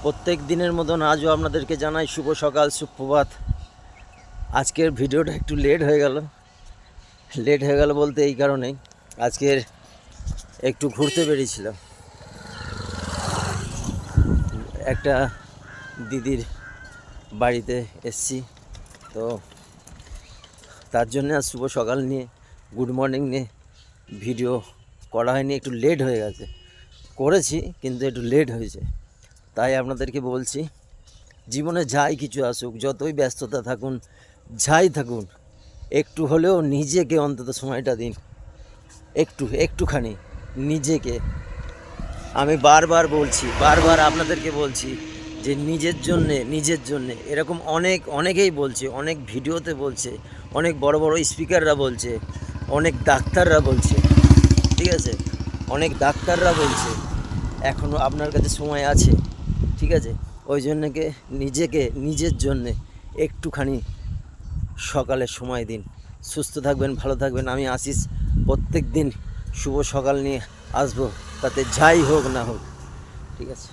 প্রত্যেক দিনের মতন আজও আপনাদেরকে জানাই শুভ সকাল সুপ্রভাত। আজকের ভিডিওটা একটু লেট হয়ে গেল বলতে এই কারণেই, আজকের একটু ঘুরতে বেরিয়েছিলাম, একটা দিদির বাড়িতে এসছি। তো তার জন্য আজ শুভ সকাল নিয়ে গুড মর্নিং নিয়ে ভিডিও করা হয়নি, একটু লেট হয়ে গেছে। করেছি কিন্তু একটু লেট হয়েছে। তাই আপনাদেরকে বলছি, জীবনে যাই কিছু আসুক, যতই ব্যস্ততা থাকুন, যাই থাকুন, একটু হলেও নিজেকে অন্তত সময়টা দিন, একটুখানি নিজেকে। আমি বারবার আপনাদেরকে বলছি যে নিজের জন্যে এরকম অনেকেই বলছে, অনেক ভিডিওতে বলছে, অনেক বড় বড় স্পিকাররা বলছে, অনেক ডাক্তাররা বলছে, ঠিক আছে, অনেক ডাক্তাররা বলছে এখনও আপনার কাছে সময় আছে, ঠিক আছে। ওই জন্যকে নিজের জন্যে একটুখানি সকালে সময় দিন। সুস্থ থাকবেন, ভালো থাকবেন। আমি আশিস প্রত্যেক দিন শুভ সকাল নিয়ে আসবো, তাতে যাই হোক না হোক, ঠিক আছে।